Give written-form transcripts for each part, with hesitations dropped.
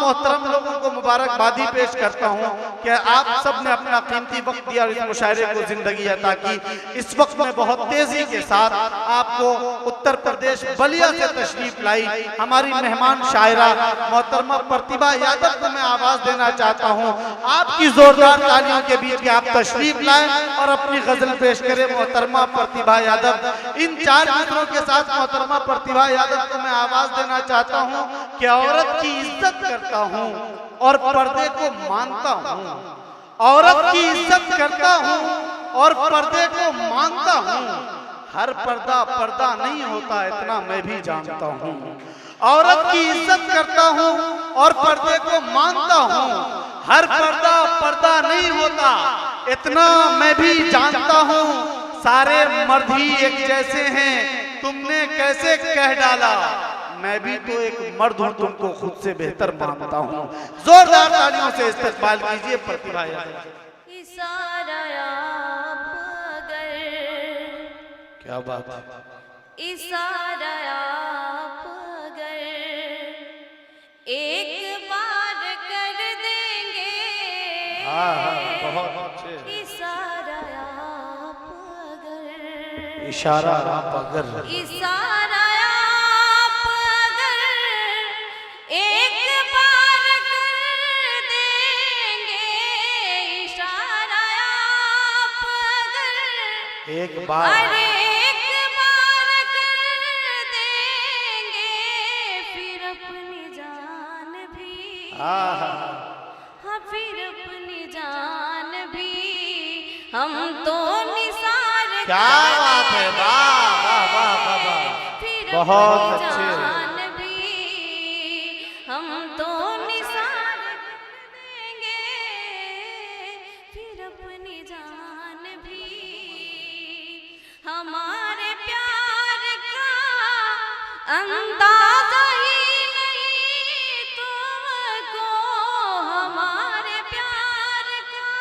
मोहतरम लोगों को मुबारकबादी पेश करता हूँ कि आप सब ने अपना कीमती वक्त दिया और इस मुशायरे को जिंदगी अता की। इस वक्त में बहुत तेजी के साथ आपको उत्तर प्रदेश बलिया से तशरीफ लाई हमारी मेहमान शायरा मोहतरमा प्रतिभा यादव को मैं आवाज देना चाहता हूँ। आपकी जोरदार तालियों के बीच में आप तशरीफ लाएं और अपनी गजल पेश करें मोहतरमा प्रतिभा यादव। इन 4 मित्रों के साथ मोहतरमा प्रतिभा यादव को मैं आवाज देना चाहता हूँ कि औरत की इज्जत करता हूँ और पर्दे को मानता हूँ, औरत की इज्जत करता हूँ और पर्दे को मानता हूँ। हर पर्दा पर्दा नहीं होता इतना मैं भी जानता हूँ। औरत की इज्जत करता हूँ और पर्दे को मानता हूँ। हर पर्दा पर्दा नहीं होता इतना मैं भी जानता हूँ। सारे मर्द ही एक जैसे हैं तुमने कैसे कह डाला, मैं भी तो एक मर्द हूँ तुमको खुद से बेहतर मानता हूँ। जोरदार तालियों से इस्तकबाल कीजिए प्रतिभा यादव। क्या बात है। इशारा आप अगर एक बार कर देंगे, बहुत अच्छे। इशारा आप अगर, इशारा आप अगर, इशारा आप अगर एक बार कर देंगे, इशारा आप अगर एक बार, अरे एक बार कर देंगे, फिर अपनी जान भी, हाँ फिर अपनी जान भी हम तो निसार, क्या बात है, वाह वाह वाह वाह वाह, फिर बहुत अपनी अच्छे। जान भी हम तो निसार कर देंगे, फिर अपनी जान भी। हमारे प्यार का अंदाजा ही नहीं तुमको, हमारे प्यार का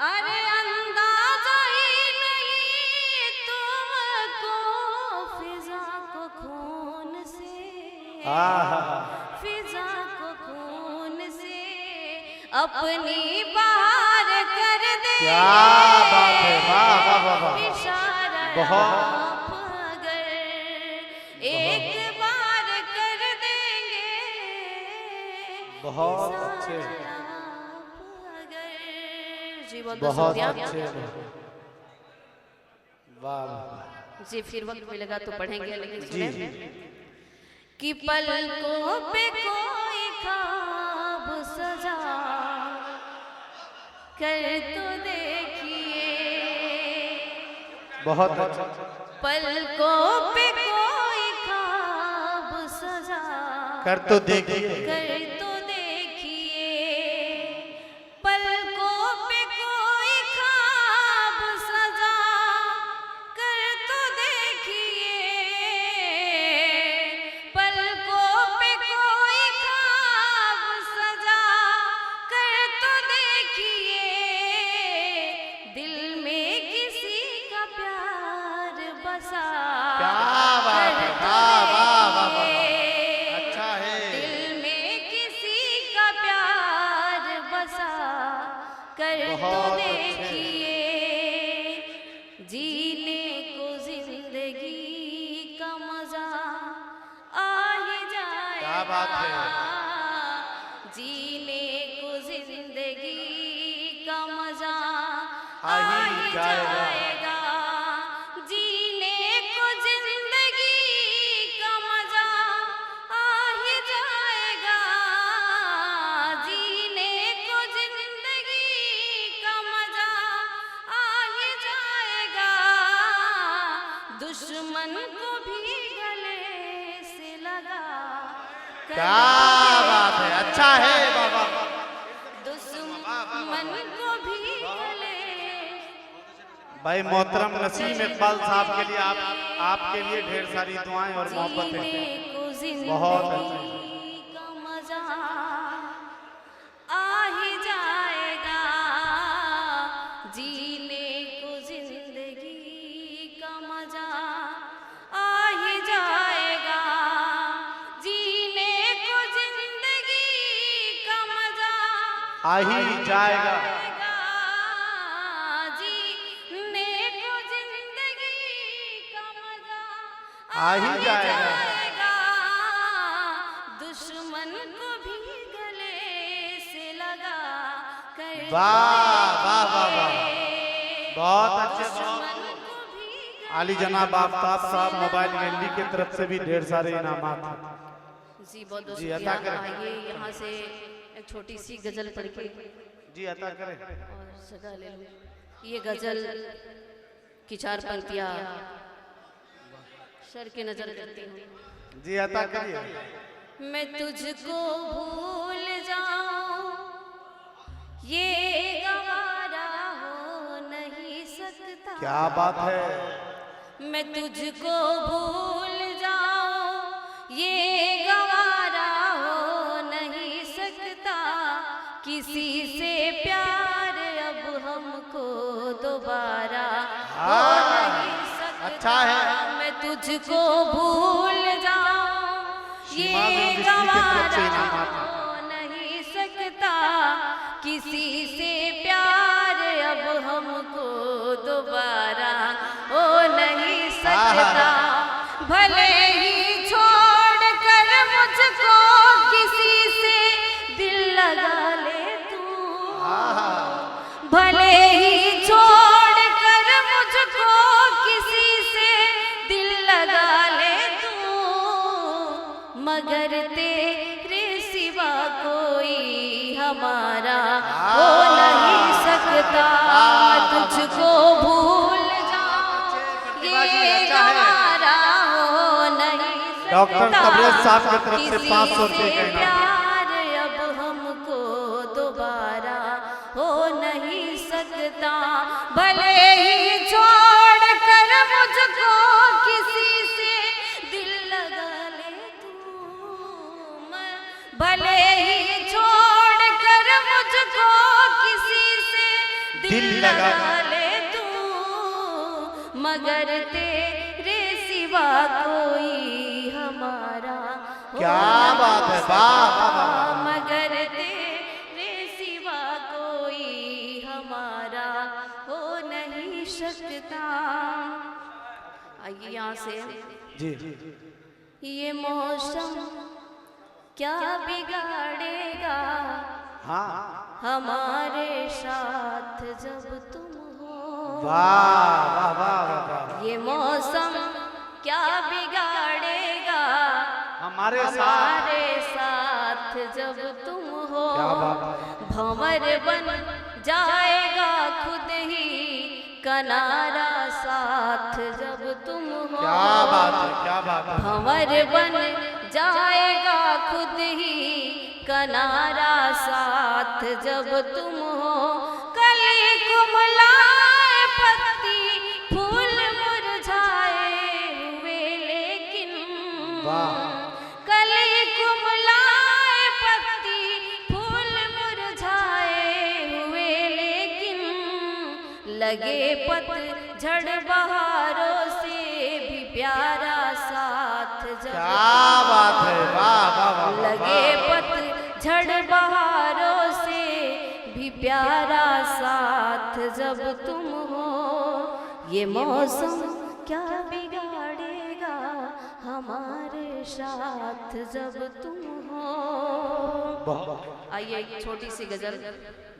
अरे अंदाजा ही नहीं तुमको, फिजा को खून से, फिजा को खून से अपनी बाहर कर दे। क्या बात है, वाह वाह वाह वाह, इशारा बहुत आप अगर एक बार कर देंगे, बहुत इशारा अच्छे, आप अगर। जी बहुत बहुत शुक्रिया अच्छे, वाह वाह। जी। फिर वक्त मिलेगा तो पढ़ेंगे, लेकिन जी सुने कि पलकों पे कोई ख्वाब सजा कर तो देखिए, बहुत अच्छा, पलकों पे कोई ख्वाब सजा कर तो देखिए, कर तो देखिए, पलकों पे कोई ख्वाब सजा कर तो देखिए, पलकों पे कोई ख्वाब सजा कर तो देखिए, दिल में किसी का प्यार बसा क्या बात है, कर तो वाह वाह वाह वाह, देखिए, अच्छा है, दिल में किसी का प्यार बसा कर तो बहुत अच्छे। देखिए, जीने को जिंदगी का मजा आ ही जाएगा, क्या बात है, जीने को जिंदगी का मजा आ ही जाएगा, जीने को जिंदगी का मजा आ ही जाएगा, जीने को जिंदगी का मजा आ ही जाएगा, दुश्मन को भी गले से लगा कर क्या बात है, अच्छा है, वाह वाह, दुश्मन को भी गले। भाई मोहतरम नसीम इकबाल साहब के लिए आपके लिए ढेर सारी दुआएं और मोहब्बतें। जीने को बहुत जिंदगी का मजा आ ही जाएगा, जीने को जिंदगी का मजा आ ही जाएगा, जीने को जिंदगी आ ही जाएगा। जीने को जिंदगी का मजा आ ही जाएगा। दुश्मन को भी गले से लगा कर वाह वाह वाह वाह, बहुत अच्छे। दुश्मन को भी आली जनाब आफ्ताब साहब मोबाइल गैलरी की तरफ से भी ढेर सारे इनामात हैं। जी बहुत जी, शुक्रिया। अता करें। आइए यहाँ से एक छोटी सी गजल पढ़ के जी अता करें। और सदा ले लूं। ये गजल की 4 पंक्तियाँ सर की नजर करती हूँ। जी अता करिए। मैं तुझको भूल जाऊं ये गवारा हो नहीं सकता। क्या बात है। मैं तुझको भूल जाऊं ये गवारा हो नहीं सकता। किसी से प्यार अब हमको दोबारा हो नहीं सकता। अच्छा है। मैं तुझको भूल जाऊं ये की तरफ गवारा से इनामात हो नहीं सकता। किसी से प्यार अब हमको दोबारा हो नहीं सकता। भले ही छोड़ कर मुझको किसी से दिल लगा ले तू। भले ही छोड़ कर मुझको किसी से दिल लगा ले तू। मगर तेरे सिवा कोई हमारा हो नहीं सकता। तुझको भूल जाऊं ये गवारा हो नहीं सकता। डॉक्टर तबरेज साहब की तरफ से 500 रुपए का इनाम। प्यार अब हमको दोबारा हो नहीं सकता। भले ही छोड़ कर मुझको किसी से दिल लगा ले तू। भले ही छोड़ कर मुझको किसी से दिल लगा ले तू। मगर तेरे सिवा कोई हमारा हो क्या बात है। वाह वाह वाह। मगर तेरे सिवा कोई हमारा हो नहीं सकता। आइए यहाँ से। जी ये मौसम क्या बिगाड़ेगा हाँ। हमारे साथ जब तुम हो। वाह वाह वाह वाह। ये मौसम क्या बिगाड़ेगा हमारे साथ हमारे साथ जब तुम हो। क्या बात है। भंवर बन जाएगा खुद ही किनारा साथ जब तुम हो। क्या बात है। क्या बात है। भंवर बन जाएगा खुद ही किनारा साथ जब तुम हो। कली कुमलाए पत्ती फूल मुरझाए हुए लेकिन। वाह। कली कुमलाए पत्ती फूल मुरझाए हुए लेकिन। लगे पतझड़ बहारों से भी प्यारा साथ जब क्या बात है। वाह वाह वाह। लगे पतझड़ बहारों से भी प्यारा साथ जब तुम हो। ये मौसम क्या बिगाड़ेगा हमारे साथ जब तुम हो। आइए एक छोटी सी गजल।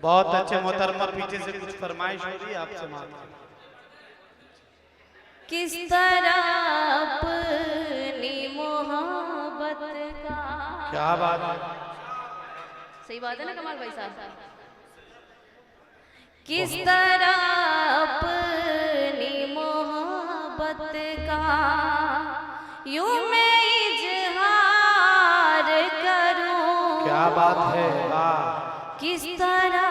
बहुत अच्छे मोहतरमा। पीछे से कुछ फरमाइश हो रही है आपसे मांग। किस तरह अपनी मोहब्बत का। क्या बात है। सही बात है ना कमाल भाई साहब। किस तरह अपनी मोहब्बत का यूं मैं इजहार करूं। क्या बात है। वाह। किस तरह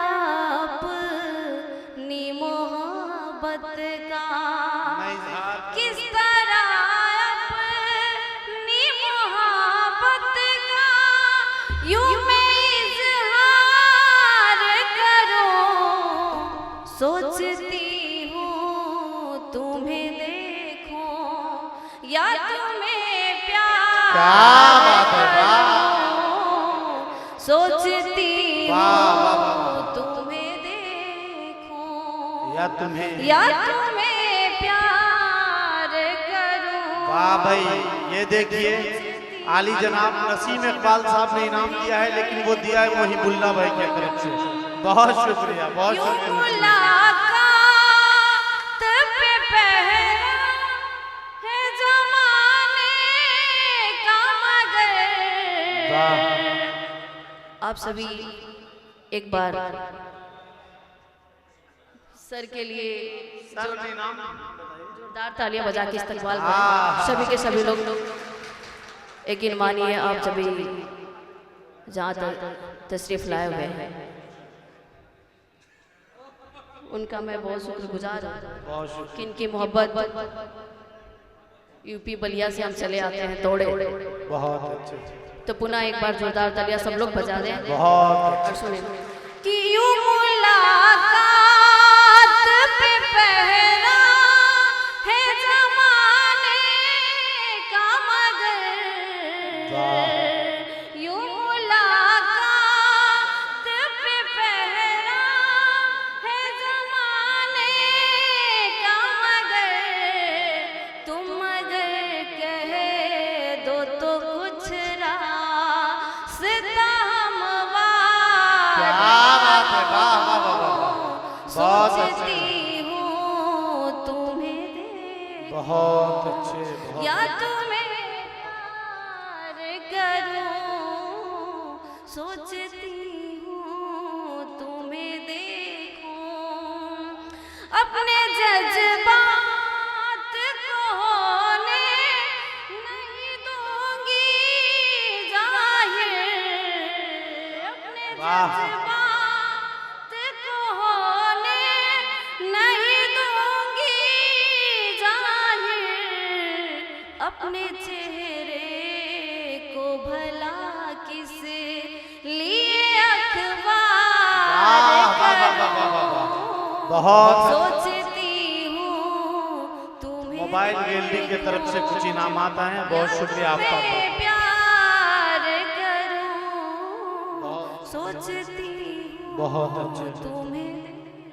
अपनी मोहब्बत का मैं इजहार किस तरह अपनी मोहब्बत का यूं मैं इजहार करूं। सोचती हूँ तुम्हें देखूं या तुम्हें प्यार क्या बात है। वाह। करूं। सोचती वाह वाह वाह। तुम्हें प्यार करूं। वाह भाई, ये देखिए आली जनाब नसीम इकबाल साहब ने इनाम दिया है, लेकिन वो दिया है मोहिबुल्लाह भाई की तरफ से। बहुत शुक्रिया, बहुत शुक्रिया। मुलाकात पे पहरा है ज़माने का मगर। आप सभी एक बार सर के लिए जोरदार तालियां बजा के इस्तकबाल करें सभी के सभी लोग। लेकिन मानिए आप सभी जहाँ तक तशरीफ लाए हुए हैं उनका मैं बहुत शुक्रगुजार हूँ कि इनकी मोहब्बत यूपी बलिया से हम चले आते हैं तोड़े। बहुत अच्छे। तो पुनः एक बार जोरदार तालियां सब लोग बजा दें। बहुत और सुने कि यूं मुलाकात पे पहरा है ज़माने का मगर। यूं मुलाकात पे पहरा है ज़माने का मगर। तुम अगर कह दो तो कुछ रास्ता हमवार सोचती हूँ तुम्हें देख। बहुत अच्छे। या तुम्हें प्यार करूं, सोचती हूँ तुम्हें देखूं। अपने जज्बात को होने नहीं दूंगी जाहिर। अपने जज्बात को होने नहीं दूंगी जाहिर। अपने चेहरे को भला किस लिए अखबार करूं। बहुत। सोचती हूँ तुम्हें मोबाइल गैलरी की तरफ से कुछ इनामात आए हैं, बहुत शुक्रिया आपका। प्यार करूं, सोचती हूँ बहुत अच्छे।